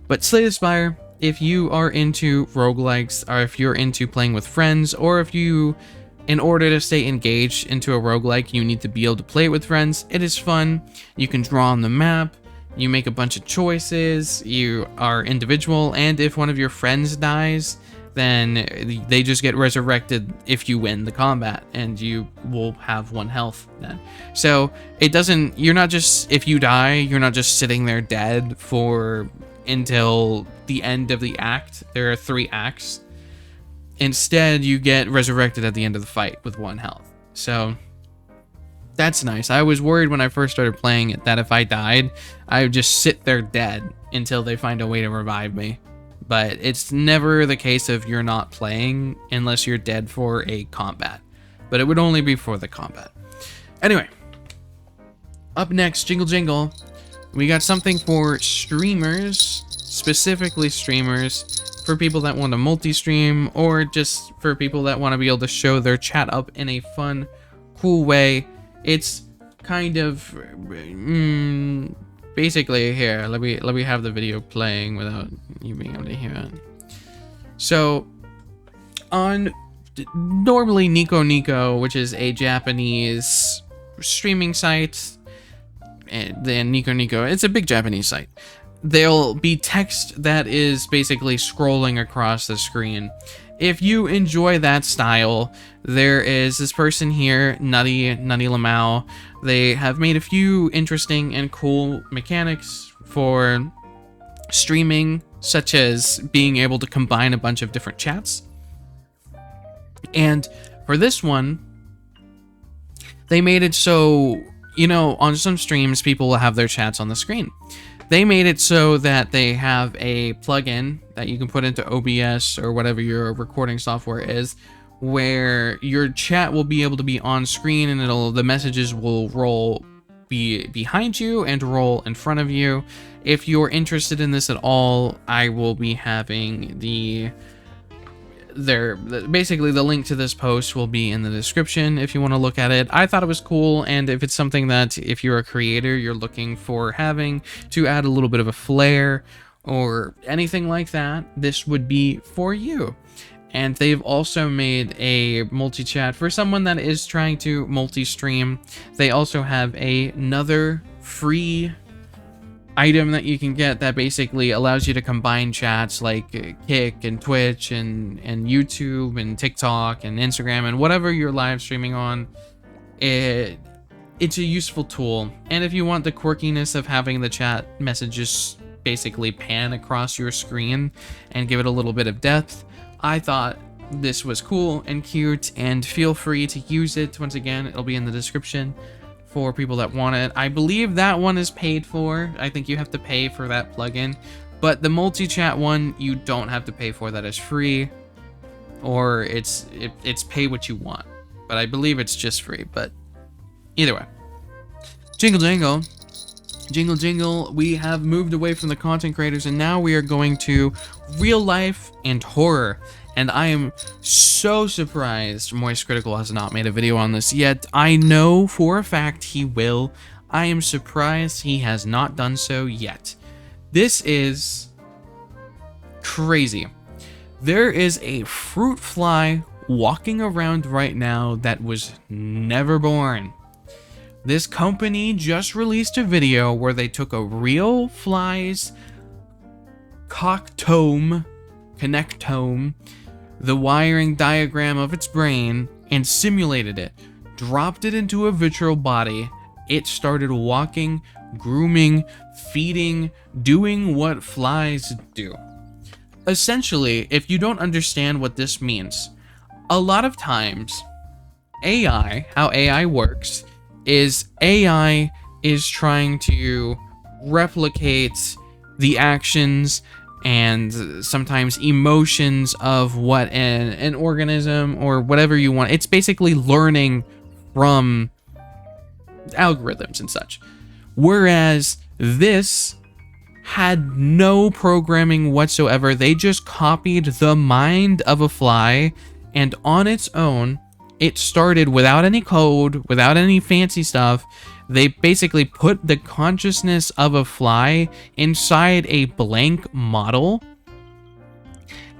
But Slay the Spire, if you are into roguelikes, or if you're into playing with friends, or if you, in order to stay engaged into a roguelike, you need to be able to play it with friends, it is fun. You can draw on the map. You make a bunch of choices. You are individual, and if one of your friends dies, then they just get resurrected if you win the combat, and you will have 1 health then. So it doesn't, you're not just, if you die, you're not just sitting there dead for until the end of the act. There are 3 acts. Instead, you get resurrected at the end of the fight with 1 health. So that's nice. I was worried when I first started playing it that if I died, I would just sit there dead until they find a way to revive me. But it's never the case of you're not playing unless you're dead for a combat. But it would only be for the combat. Anyway, up next, jingle jingle, we got something for streamers, specifically streamers, for people that want to multi-stream, or just for people that want to be able to show their chat up in a fun, cool way. It's kind of basically, here, let me have the video playing without you being able to hear it. So, on normally Nico Nico, which is a Japanese streaming site, and then Nico Nico, it's a big Japanese site. There'll be text that is basically scrolling across the screen. If you enjoy that style, there is this person here, Nutty Lamau. They have made a few interesting and cool mechanics for streaming, such as being able to combine a bunch of different chats. And for this one, they made it so, you know, on some streams, people will have their chats on the screen. They made it so that they have a plugin that you can put into OBS or whatever your recording software is, where your chat will be able to be on screen, and the messages will roll behind you and roll in front of you. If you're interested in this at all, I will be having basically the link to this post will be in the description if you want to look at it. I thought it was cool, and if it's something that if you're a creator you're looking for having to add a little bit of a flair or anything like that, this would be for you. And they've also made a multi-chat for someone that is trying to multi-stream. They also have another free item that you can get that basically allows you to combine chats like Kick and Twitch and YouTube and TikTok and Instagram and whatever you're live streaming on. It's a useful tool. And if you want the quirkiness of having the chat messages basically pan across your screen and give it a little bit of depth, I thought this was cool and cute, and feel free to use it. Once again, it'll be in the description for people that want it. I believe that one is paid for. I think you have to pay for that plugin, but the multi-chat one you don't have to pay for. That is free, or it's pay what you want, but I believe it's just free. But either way, jingle jingle, jingle jingle, we have moved away from the content creators, and now we are going to real life and horror. And I am so surprised Moist Critical has not made a video on this yet. I know for a fact he will. I am surprised he has not done so yet. This is crazy. There is a fruit fly walking around right now that was never born. This company just released a video where they took a real fly's connectome, the wiring diagram of its brain, and simulated it, dropped it into a virtual body. It started walking, grooming, feeding, doing what flies do. Essentially, if you don't understand what this means, a lot of times, how AI works, is AI is trying to replicate the actions and sometimes emotions of what an organism or whatever you want. It's basically learning from algorithms and such. Whereas this had no programming whatsoever. They just copied the mind of a fly, and on its own, it started without any code, without any fancy stuff. They basically put the consciousness of a fly inside a blank model,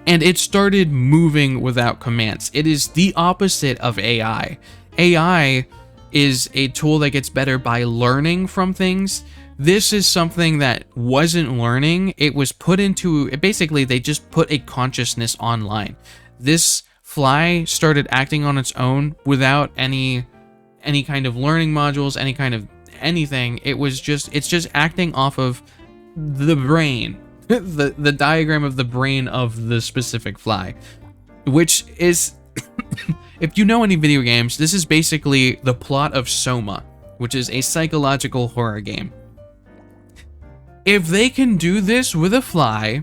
and it started moving without commands. It is the opposite of AI. AI is a tool that gets better by learning from things. This is something that wasn't learning. It was put into, basically they just put a consciousness online. This fly started acting on its own without any kind of learning modules, any kind of anything. It's just acting off of the brain, the diagram of the brain of the specific fly, which is, if you know any video games, this is basically the plot of Soma, which is a psychological horror game. If they can do this with a fly,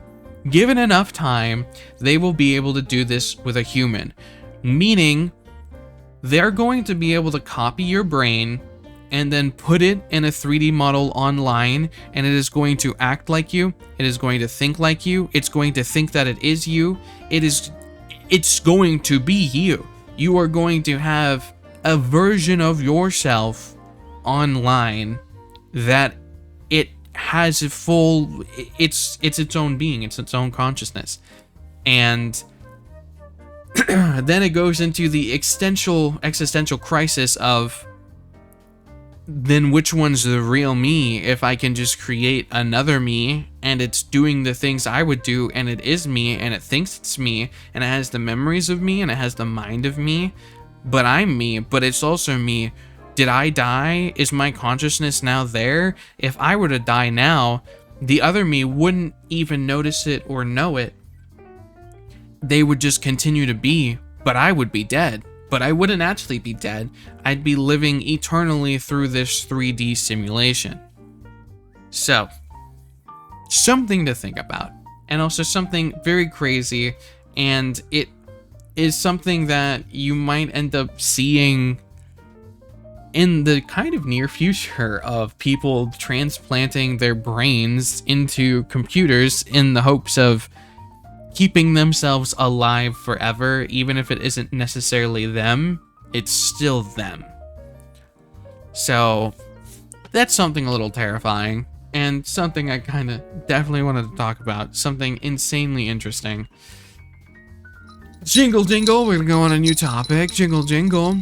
given enough time, they will be able to do this with a human. Meaning, they're going to be able to copy your brain and then put it in a 3D model online, and it is going to act like you, it is going to think like you, it's going to think that it is you, it's going to be you. You are going to have a version of yourself online that it has a full, it's its own being, it's its own consciousness. And then it goes into the existential crisis of, then which one's the real me if I can just create another me and it's doing the things I would do and it is me and it thinks it's me and it has the memories of me and it has the mind of me, but I'm me, but it's also me. Did I die? Is my consciousness now there? If I were to die now, the other me wouldn't even notice it or know it. They would just continue to be, but I would be dead. But I wouldn't actually be dead. I'd be living eternally through this 3D simulation. So, something to think about. And also something very crazy, and it is something that you might end up seeing in the kind of near future of people transplanting their brains into computers in the hopes of keeping themselves alive forever. Even if it isn't necessarily them, it's still them. So that's something a little terrifying, and something I kind of definitely wanted to talk about. Something insanely interesting. Jingle jingle, we're gonna go on a new topic. Jingle jingle.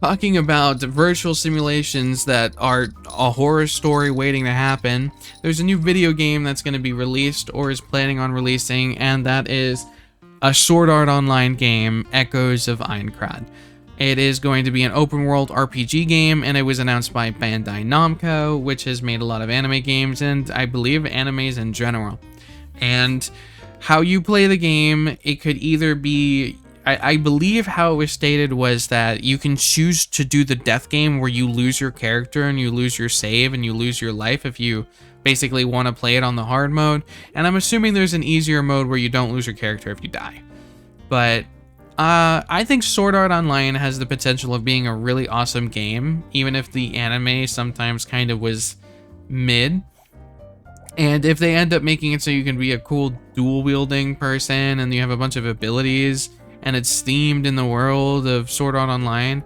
Talking about virtual simulations that are a horror story waiting to happen. There's a new video game that's going to be released or is planning on releasing, and that is a Sword Art Online game, Echoes of Aincrad. It is going to be an open world RPG game, and it was announced by Bandai Namco, which has made a lot of anime games and I believe animes in general. And how you play the game, it could either be, I believe how it was stated was that you can choose to do the death game where you lose your character and you lose your save and you lose your life if you basically want to play it on the hard mode. And I'm assuming there's an easier mode where you don't lose your character if you die. But I think Sword Art Online has the potential of being a really awesome game, even if the anime sometimes kind of was mid. And if they end up making it so you can be a cool dual wielding person and you have a bunch of abilities and it's themed in the world of Sword Art Online,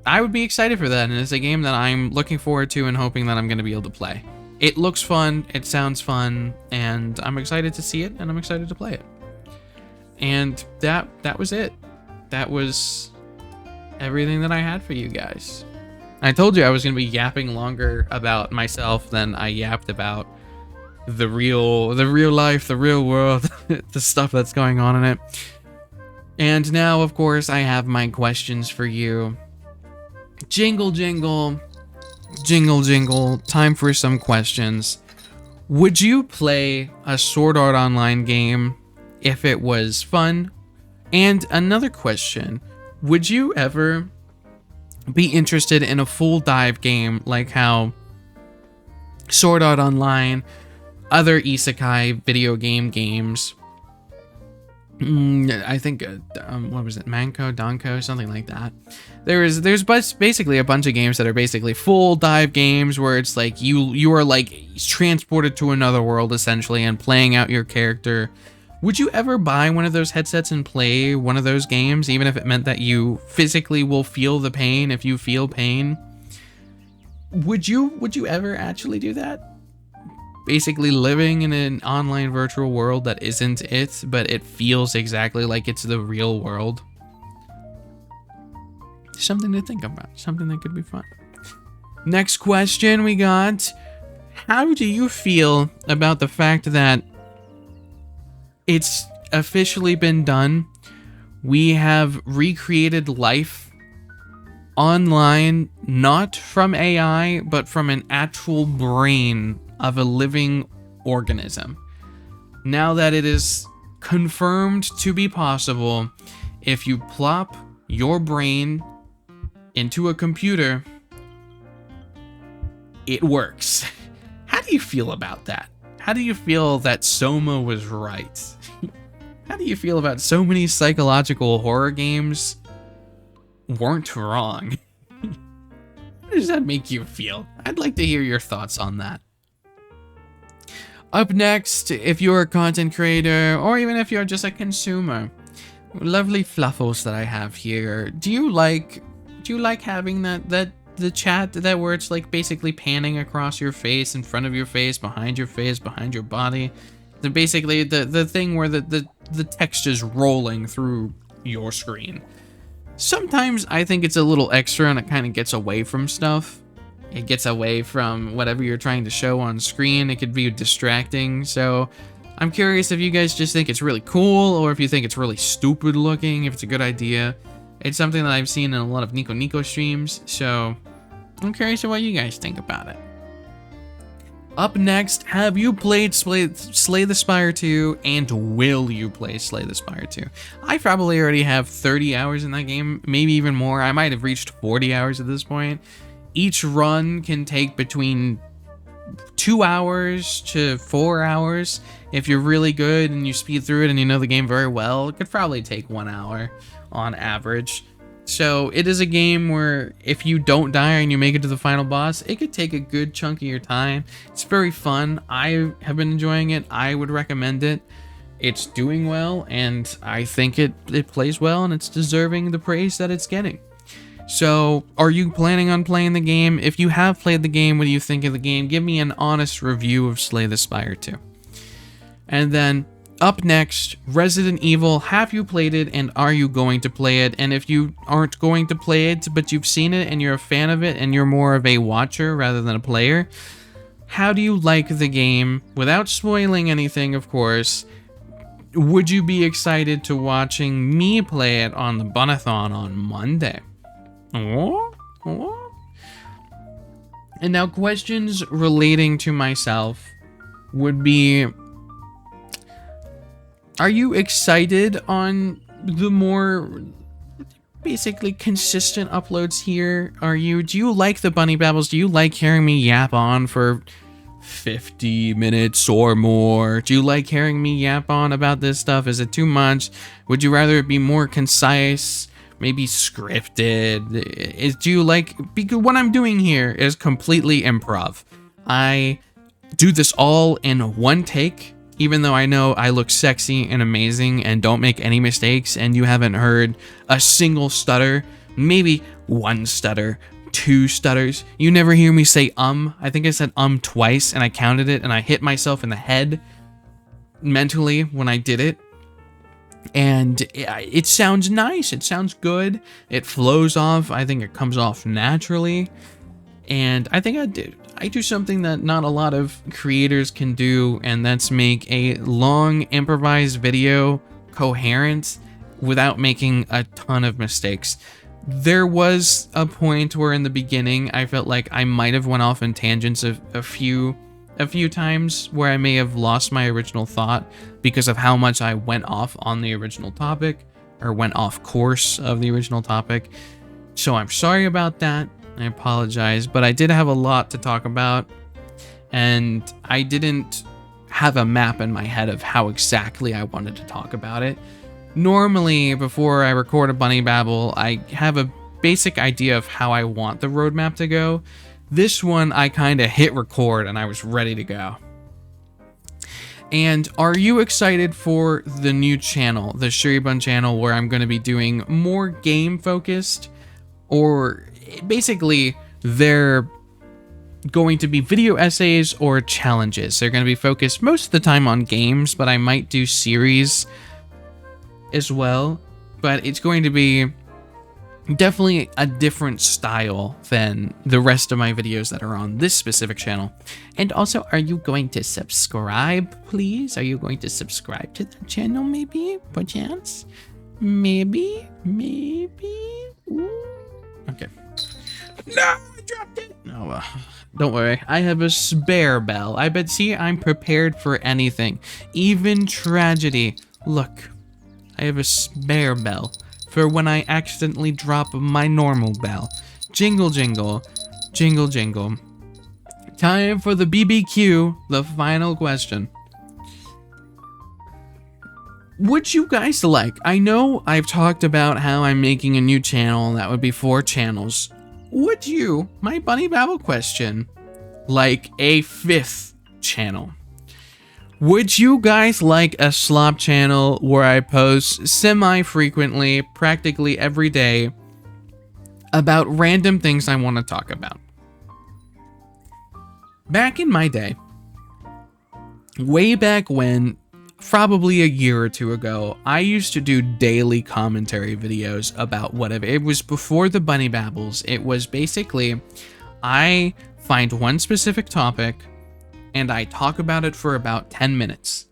I would be excited for that, and it's a game that I'm looking forward to and hoping that I'm going to be able to play. it looks fun, it sounds fun, and I'm excited to see it, and I'm excited to play it. And that was it. That was everything that I had for you guys. I told you I was going to be yapping longer about myself than I yapped about the real life, the real world, the stuff that's going on in it. And now, of course, I have my questions for you. Jingle, jingle, jingle, jingle. Time for some questions. Would you play a Sword Art Online game if it was fun? And another question, would you ever be interested in a full dive game like how Sword Art Online, other isekai video games, I think, what was it, Manko, Danko, something like that. There's basically a bunch of games that are basically full dive games where it's like you are like transported to another world essentially and playing out your character. Would you ever buy one of those headsets and play one of those games, even if it meant that you physically will feel the pain if you feel pain? Would you ever actually do that? Basically living in an online virtual world that isn't it, but it feels exactly like it's the real world. Something to think about, something that could be fun. Next question we got. How do you feel about the fact that it's officially been done? We have recreated life online, not from AI, but from an actual brain of a living organism. Now that it is confirmed to be possible, if you plop your brain into a computer, it works. How do you feel about that? How do you feel that Soma was right? How do you feel about so many psychological horror games weren't wrong? How does that make you feel? I'd like to hear your thoughts on that. Up next, if you're a content creator, or even if you're just a consumer, lovely fluffles that I have here. Do you like having the chat that where it's like basically panning across your face, in front of your face, behind your body? Basically the thing where the text is rolling through your screen. Sometimes I think it's a little extra and it kind of gets away from stuff. It gets away from whatever you're trying to show on screen. It could be distracting. So I'm curious if you guys just think it's really cool or if you think it's really stupid looking, if it's a good idea. It's something that I've seen in a lot of Nico Nico streams. So I'm curious of what you guys think about it. Up next, have you played Slay the Spire 2, and will you play Slay the Spire 2? I probably already have 30 hours in that game, maybe even more. I might have reached 40 hours at this point. Each run can take between 2 hours to 4 hours. If you're really good and you speed through it and you know the game very well, it could probably take 1 hour on average. So it is a game where if you don't die and you make it to the final boss, it could take a good chunk of your time. It's very fun. I have been enjoying it. I would recommend it. It's doing well, and I think it plays well, and it's deserving the praise that it's getting. So are you planning on playing the game? If you have played the game, what do you think of the game? Give me an honest review of Slay the Spire 2. And then up next, Resident Evil. Have you played it, and are you going to play it? And if you aren't going to play it, but you've seen it and you're a fan of it and you're more of a watcher rather than a player, how do you like the game? Without spoiling anything, of course, would you be excited to watching me play it on the Bunathon on Monday? And now questions relating to myself would be, are you excited on the more basically consistent uploads here? Do you like the bunny babbles? Do you like hearing me yap on for 50 minutes or more? Do you like hearing me yap on about this stuff? Is it too much? Would you rather it be more concise, maybe scripted? Do you like, because what I'm doing here is completely improv. I do this all in one take. Even though I know I look sexy and amazing and don't make any mistakes, and you haven't heard a single stutter, maybe one stutter, 2 stutters. You never hear me say I think I said twice, and I counted it, and I hit myself in the head mentally when I did it. And it sounds nice. It sounds good. It flows off. I think it comes off naturally. And I think I do something that not a lot of creators can do, and that's make a long improvised video coherent without making a ton of mistakes. There was a point where in the beginning I felt like I might have went off in tangents a few times, where I may have lost my original thought because of how much I went off on the original topic, or went off course of the original topic. So I'm sorry about that. I apologize, but I did have a lot to talk about, and I didn't have a map in my head of how exactly I wanted to talk about it. Normally, before I record a Bunny Babble, I have a basic idea of how I want the roadmap to go. This one, I kind of hit record and I was ready to go. And are you excited for the new channel, the Shirybun channel, where I'm going to be doing more game-focused, or basically they're going to be video essays or challenges. They're going to be focused most of the time on games, but I might do series as well. But it's going to be definitely a different style than the rest of my videos that are on this specific channel. And also, are you going to subscribe, please? Are you going to subscribe to the channel, maybe, perchance? Maybe? Ooh. Okay. No, I dropped it. No, don't worry. I have a spare bell. I'm prepared for anything, even tragedy. Look, I have a spare bell for when I accidentally drop my normal bell. Jingle, jingle, jingle, jingle. Time for the BBQ, the final question. Would you guys like, I know I've talked about how I'm making a new channel, that would be 4 channels. Would you, my Bunny Babble question, like a 5th channel? Would you guys like a slop channel where I post semi-frequently, practically every day, about random things I want to talk about? Back in my day, way back when, probably a year or 2 ago, I used to do daily commentary videos about whatever. It was before the Bunny Babbles. It was basically, I find one specific topic, and I talk about it for about 10 minutes.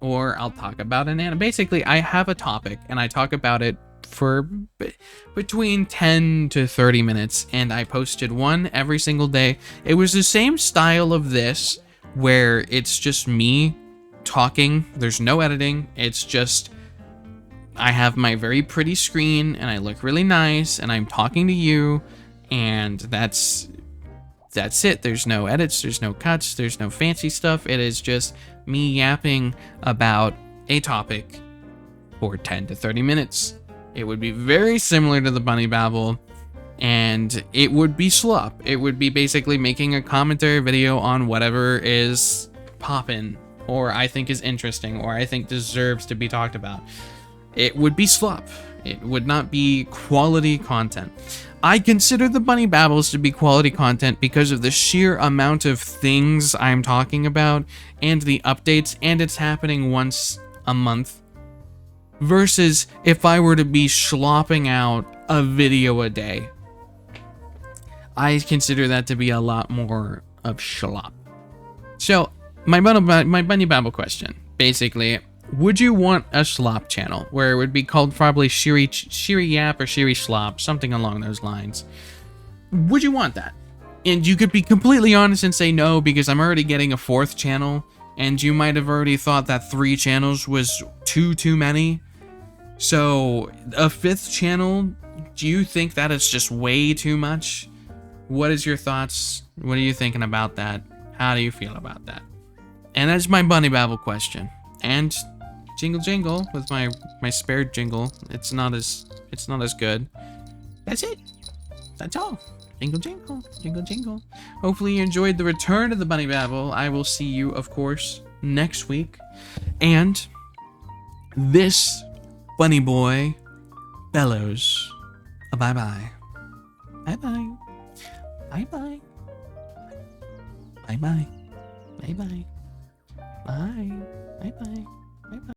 Or I'll talk about an anime. Basically, I have a topic, and I talk about it for between 10 to 30 minutes, and I posted one every single day. It was the same style of this, where it's just me talking. There's no editing. It's just, I have my very pretty screen, and I look really nice, and I'm talking to you, and that's it. There's no edits, there's no cuts, there's no fancy stuff. It is just me yapping about a topic for 10 to 30 minutes. It would be very similar to the Bunny Babble, and it would be slop. It would be basically making a commentary video on whatever is poppin', or I think is interesting, or I think deserves to be talked about. It would be slop. It would not be quality content. I consider the Bunny Babbles to be quality content because of the sheer amount of things I'm talking about, and the updates, and it's happening once a month. Versus if I were to be slopping out a video a day. I consider that to be a lot more of slop. So, my Bunny Babble question, basically, would you want a slop channel where it would be called probably Shiri Yap or Shiri Slop, something along those lines? Would you want that? And you could be completely honest and say no, because I'm already getting a 4th channel, and you might have already thought that 3 channels was too many. So, a 5th channel, do you think that is just way too much? What is your thoughts? What are you thinking about that? How do you feel about that? And that's my Bunny Babble question. And jingle jingle with my spare jingle. It's not as good. That's it. That's all. Jingle jingle, jingle jingle. Hopefully you enjoyed the return of the Bunny Babble. I will see you, of course, next week. And this bunny boy bellows. Bye bye. Bye bye. Bye bye. Bye bye. Bye bye. Bye. Bye bye. Bye bye.